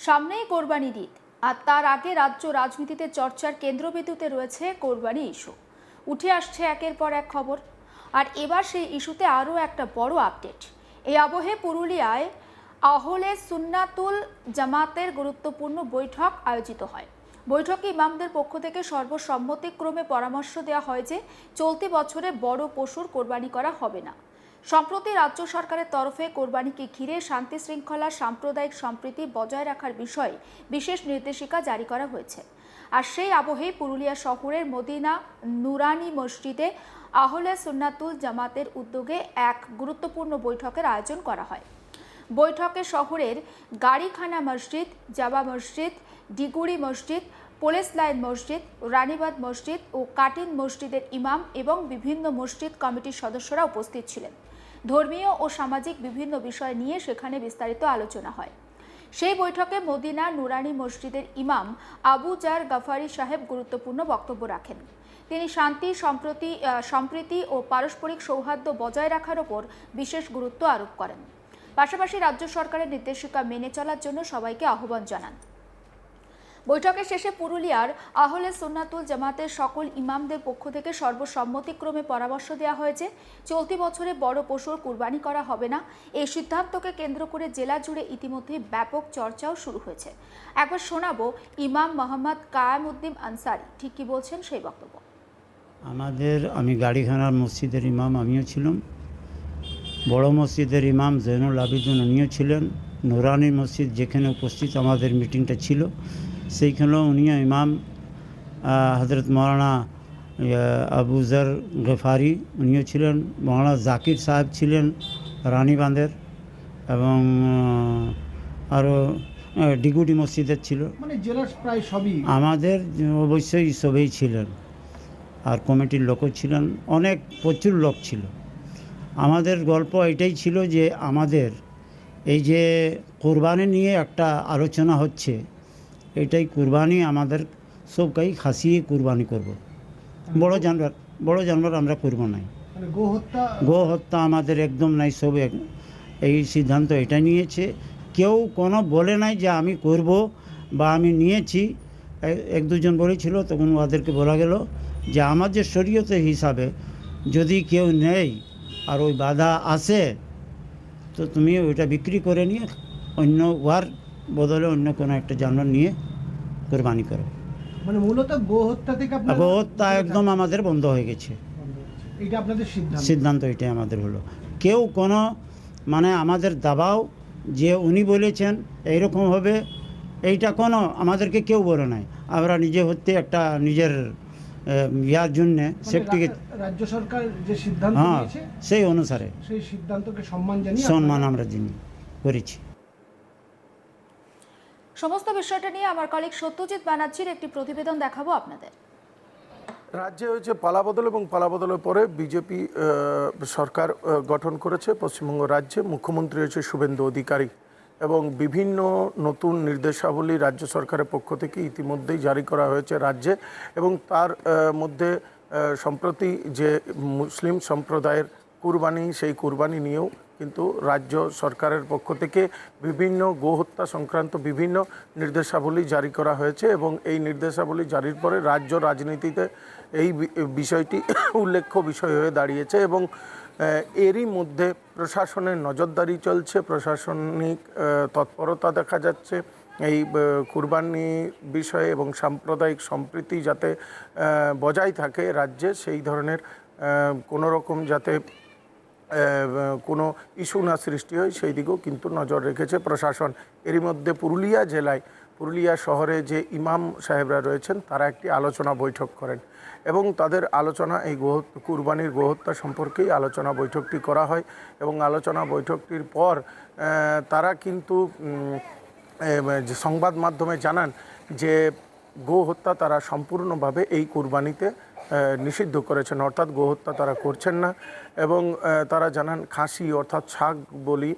সামনেই কোরবানির ঈদ, আর তার আগে রাজ্য রাজনীতিতে চর্চার কেন্দ্রবিন্দুতে রয়েছে কোরবানি ইস্যু। উঠে আসছে একের পর এক খবর, আর এবার সেই ইস্যুতে আরও একটা বড় আপডেট। এই আবহে পুরুলিয়ায় আহলে সুন্নাতুল জামাতের গুরুত্বপূর্ণ বৈঠক আয়োজিত হয়। বৈঠকে ইমামদের পক্ষ থেকে সর্বসম্মতিক্রমে পরামর্শ দেওয়া হয় যে চলতি বছরে বড় পশুর কোরবানি করা হবে না। সম্প্রতি রাজ্য সরকারের তরফে কোরবানিকে ঘিরে শান্তি শৃঙ্খলা সাম্প্রদায়িক সম্প্রীতি বজায় রাখার বিষয়ে বিশেষ নির্দেশিকা জারি করা হয়েছে। আর সেই আবহেই পুরুলিয়া শহরের মদিনা নুরানি মসজিদে আহলে সুন্নাতুল জামাতের উদ্যোগে এক গুরুত্বপূর্ণ বৈঠকের আয়োজন করা হয়। বৈঠকে শহরের গাড়িখানা মসজিদ, জাবা মসজিদ, ডিগুড়ি মসজিদ, পুলিশ লাইন মসজিদ, রানীবাদ মসজিদ ও কাটিন মসজিদের ইমাম এবং বিভিন্ন মসজিদ কমিটির সদস্যরা উপস্থিত ছিলেন। ধর্মীয় ও সামাজিক বিভিন্ন বিষয় নিয়ে সেখানে বিস্তারিত আলোচনা হয়। সেই বৈঠকে মদিনা নুরানি মসজিদের ইমাম আবু জার গাফারি সাহেব গুরুত্বপূর্ণ বক্তব্য রাখেন। তিনি শান্তি সম্প্রীতি ও পারস্পরিক সৌহার্দ্য বজায় রাখার ওপর বিশেষ গুরুত্ব আরোপ করেন। পাশাপাশি রাজ্য সরকারের নির্দেশিকা মেনে চলার জন্য সবাইকে আহ্বান জানান। বৈঠকের শেষে পুরুলিয়ার আহলে সুন্নাতুল জামাতের সকল ইমামদের পক্ষ থেকে সর্বসম্মতিক্রমে পরামর্শ দেওয়া হয়েছে চলতি বছরে বড় পশুর কুরবানি করা হবে না। এই সিদ্ধান্তকে কেন্দ্র করে জেলা জুড়ে ইতিমধ্যে ব্যাপক চর্চাও শুরু হয়েছে। একবার শোনাবো ইমাম মোহাম্মদ কায়ামউদ্দিন আনসারি ঠিক কি বলছেন সেই বক্তব্য। আমি গাড়িখানার মসজিদের ইমাম আমিও ছিলাম, বড় মসজিদের ইমাম জৈনুল আবিদিন উনিও ছিলেন, নুরানি মসজিদ যেখানে উপস্থিত আমাদের মিটিংটা ছিল সেইখানেও উনিও ইমাম, হজরত মৌলানা আবু জার গফারি উনিও ছিলেন, মৌলানা জাকির সাহেব ছিলেন রানীবাঁধের, এবং আরও ডিগুডি মসজিদের ছিল, মানে জেলার প্রায় সবই আমাদের অবশ্যই সবই ছিলেন, আর কমিটির লোকও ছিলেন, অনেক প্রচুর লোক ছিল। আমাদের গল্প এটাই ছিল যে আমাদের এই যে কোরবানি নিয়ে একটা আলোচনা হচ্ছে, এটাই কুরবানি আমাদের সবকেই খাসিয়ে কুরবানি করব। বড় জানোয়ার আমরা করব নাই, মানে গো হত্যা আমাদের একদম নাই। সব এই সিদ্ধান্ত এটা নিয়েছে, কেউ কোনো বলে নাই যে আমি করব বা আমি নিয়েছি। এক দুজন বলেছিল, তখন ওদেরকে বলা গেল যে আমাদের শরীয়তের হিসাবে যদি কেউ নেই আর ওই বাধা আসে তো তুমি ওইটা বিক্রি করে নিয়ে অন্য ওয়ার বদলে অন্য কোনো একটা জানোয়ার নিয়ে কোরবানি করো। মানে মূলত গো হত্যা থেকে গো হত্যা একদম আমাদের বন্ধ হয়ে গেছে। এটা আপনাদের সিদ্ধান্ত এটাই আমাদের হলো। কেউ কোনো মানে আমাদের দাবাও যে উনি বলেছেন এইরকম হবে, এইটা কোনো আমাদেরকে কেউ বলে নাই। আমরা নিজে হতে একটা নিজের ইয়ার জন্যে সেফটিকে রাজ্য সরকার যে সিদ্ধান্ত নিয়েছে সেই অনুসারে সেই সিদ্ধান্তকে সম্মান আমরা করেছি। সমস্ত বিষয়টা নিয়ে আমার কলিগ সত্যজিৎ ব্যানার্জির একটি প্রতিবেদন দেখাবো আপনাদের। রাজ্যে হয়েছে পালাবদল এবং পালাবদলের পরে বিজেপি সরকার গঠন করেছে পশ্চিমবঙ্গ রাজ্যে। মুখ্যমন্ত্রী হয়েছে শুভেন্দু অধিকারী এবং বিভিন্ন নতুন নির্দেশাবলী রাজ্য সরকারের পক্ষ থেকে ইতিমধ্যেই জারি করা হয়েছে রাজ্যে। এবং তার মধ্যে সম্প্রতি যে মুসলিম সম্প্রদায়ের কুরবানি, সেই কুরবানি নিয়েও কিন্তু রাজ্য সরকারের পক্ষ থেকে বিভিন্ন গোহত্যা সংক্রান্ত বিভিন্ন নির্দেশাবলী জারি করা হয়েছে। এবং এই নির্দেশাবলী জারির পরে রাজ্য রাজনীতিতে এই বিষয়টি উল্লেখ্য বিষয় হয়ে দাঁড়িয়েছে এবং এরই মধ্যে প্রশাসনের নজরদারি চলছে, প্রশাসনিক তৎপরতা দেখা যাচ্ছে এই কুরবানি বিষয়ে এবং সাম্প্রদায়িক সম্প্রীতি যাতে বজায় থাকে রাজ্যে, সেই ধরনের কোনো রকম যাতে কোনো ইস্যু না সৃষ্টি হয় সেই দিকেও কিন্তু নজর রেখেছে প্রশাসন। এরই মধ্যে পুরুলিয়া শহরে যে ইমাম সাহেবরা রয়েছেন তারা একটি আলোচনা বৈঠক করেন এবং তাদের আলোচনা এই কুরবানির গোহত্যা সম্পর্কেই আলোচনা বৈঠকটি করা হয়। এবং আলোচনা বৈঠকটির পর তারা কিন্তু সংবাদ মাধ্যমে জানান যে গোহত্যা তারা সম্পূর্ণভাবে এই কুরবানিতে নিষিদ্ধ করেছেন, অর্থাৎ গোহত্যা তারা করছেন না। এবং তারা জানান খাসি অর্থাৎ ছাগ বলি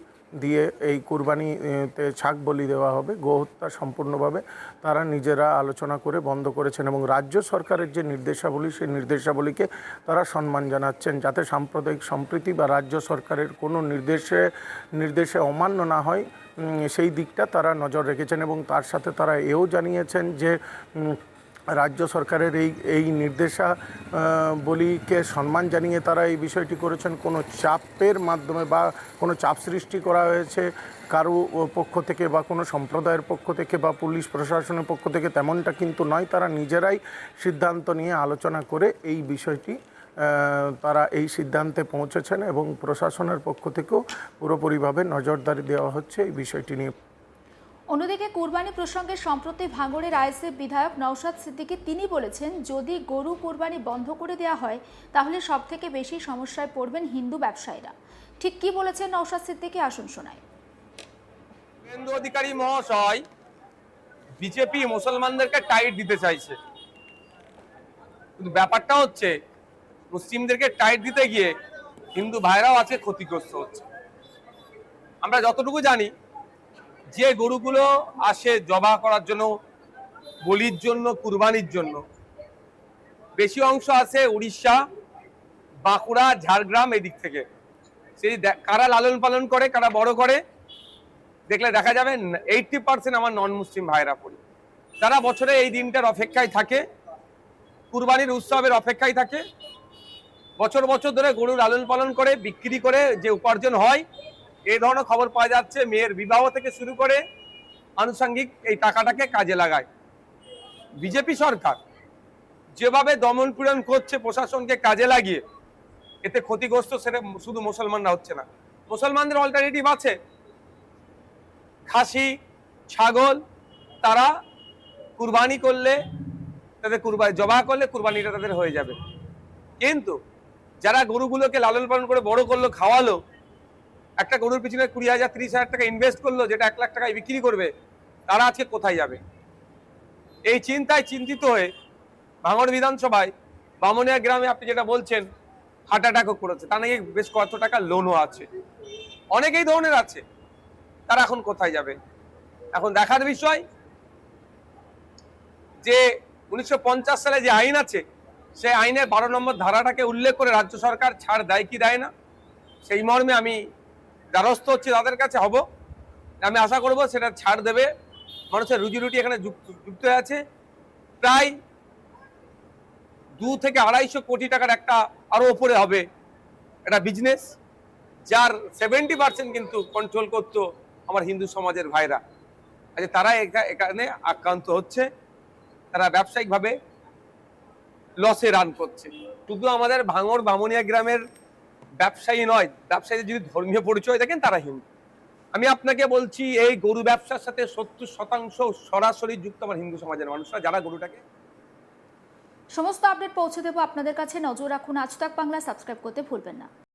দিয়ে এই কুরবানিতে ছাগ বলি দেওয়া হবে, গোহত্যা সম্পূর্ণভাবে তারা নিজেরা আলোচনা করে বন্ধ করেছেন এবং রাজ্য সরকারের যে নির্দেশাবলী সেই নির্দেশাবলীকে তারা সম্মান জানাচ্ছেন, যাতে সাম্প্রদায়িক সম্প্রীতি বা রাজ্য সরকারের কোনো নির্দেশে অমান্য না হয় সেই দিকটা তারা নজর রেখেছেন। এবং তার সাথে তারা এও জানিয়েছেন যে রাজ্য সরকারের এই নির্দেশাবলীকে সম্মান জানিয়ে তারা এই বিষয়টি করেছেন। কোনো চাপের মাধ্যমে বা কোনো চাপ সৃষ্টি করা হয়েছে কারো পক্ষ থেকে বা কোনো সম্প্রদায়ের পক্ষ থেকে বা পুলিশ প্রশাসনের পক্ষ থেকে তেমনটা কিন্তু নয়। তারা নিজেরাই সিদ্ধান্ত নিয়ে আলোচনা করে এই বিষয়টি তারা এই সিদ্ধান্তে পৌঁছেছেন এবং প্রশাসনের পক্ষ থেকেও পুরোপুরিভাবে নজরদারি দেওয়া হচ্ছে এই বিষয়টি নিয়ে। অন্যদিকে কুরবানি প্রসঙ্গে সম্প্রতি ভাঙড়ের আইএসএফ বিধায়ক নওশাদ সিদ্দিকী তিনি বলেছেন, যদি গরু কুরবানি বন্ধ করে দেওয়া হয় তাহলে সবথেকে বেশি সমস্যায় পড়বেন হিন্দু ব্যবসায়ীরা। ঠিক কি বলেছেন নওশাদ সিদ্দিকী, আসুন শোনাই। শুভেন্দু অধিকারী মহাশয় বিজেপি মুসলমানদেরকে টাইট দিতে চাইছে, কিন্তু ব্যাপারটা হচ্ছে মুসলিমদেরকে টাইট দিতে গিয়ে হিন্দু ভাইরাও আজকে ক্ষতিগ্রস্ত হচ্ছে। আমরা যতটুকু জানি যে গরুগুলো আসে জবা করার জন্য, বলির জন্য, কুরবানির জন্য, বেশি অংশ আছে উড়িষ্যা, বাঁকুড়া, ঝাড়গ্রাম এদিক থেকে। সেই কারা লালন পালন করে, কারা বড় করে, দেখলে দেখা যাবে 80% আমার নন মুসলিম ভাইরা পড়ি। তারা বছরে এই দিনটার অপেক্ষায় থাকে, কুরবানির উৎসবের অপেক্ষায় থাকে, বছর বছর ধরে গরু লালন পালন করে বিক্রি করে যে উপার্জন হয়, এই ধরনের খবর পাওয়া যাচ্ছে। মেয়ের বিবাহ থেকে শুরু করে আনুষঙ্গিক এই টাকাটাকে কাজে লাগায় বিজেপি সরকার। যেভাবে দমন পীড়ন করছে প্রশাসনকে কাজে লাগিয়ে, এতে ক্ষতিগ্রস্ত সেটা শুধু মুসলমানরা হচ্ছে না, মুসলমানদের অল্টারনেটিভ আছে। খাসি, ছাগল তারা কুরবানি করলে, তাদের কুরবানি জবা করলে কুরবানিটা তাদের হয়ে যাবে। কিন্তু যারা গরুগুলোকে লালন পালন করে বড় করলো, খাওয়ালো, একটা গরুর পিছনে 20,000 30,000 টাকা ইনভেস্ট করলো, যেটা 1 লাখ টাকায় বিক্রি করবে, তারা আজকে কোথায় যাবে? এই চিন্তায় চিন্তিত হয়ে ভাঙড় বিধানসভায় বামুনিয়া গ্রামে আপনি যেটা বলছেন হার্ট অ্যাটাকও করেছে, তা নাকি বেশ কত টাকা লোনও আছে, অনেকেই ধরনের আছে। তারা এখন কোথায় যাবে? এখন দেখার বিষয় যে 1950 সালে যে আইন আছে, সেই আইনের 12 নম্বর ধারাটাকে উল্লেখ করে রাজ্য সরকার ছাড় দেয় কি দেয় না, সেই মর্মে আমি দ্বারস্থ হচ্ছি তাদের কাছে হব। আমি আশা করব সেটা ছাড় দেবে। মানুষের রুজি রুটি এখানে যুক্ত হয়ে আছে। প্রায় 2 থেকে 250 কোটি টাকার একটা আরো উপরে হবে একটা বিজনেস, যার 70% কিন্তু কন্ট্রোল করতো আমার হিন্দু সমাজের ভাইরা। আচ্ছা, তারা এখানে আক্রান্ত হচ্ছে, তারা ব্যবসায়িকভাবে লসে রান করছে। শুধু আমাদের ভাঙড় বামুনিয়া গ্রামের ব্যবসায়ী নয়, ব্যবসায়ীদের যদি ধর্মীয় পরিচয় দেখেন তারা হিন্দু। আমি আপনাকে বলছি, এই গরু ব্যবসার সাথে 70% সরাসরি যুক্ত আমার হিন্দু সমাজের মানুষরা, যারা গরুটাকে। সমস্ত আপডেট পৌঁছে দেবো আপনাদের কাছে, নজর রাখুন আজ তাক বাংলা, সাবস্ক্রাইব করতে ভুলবেন না।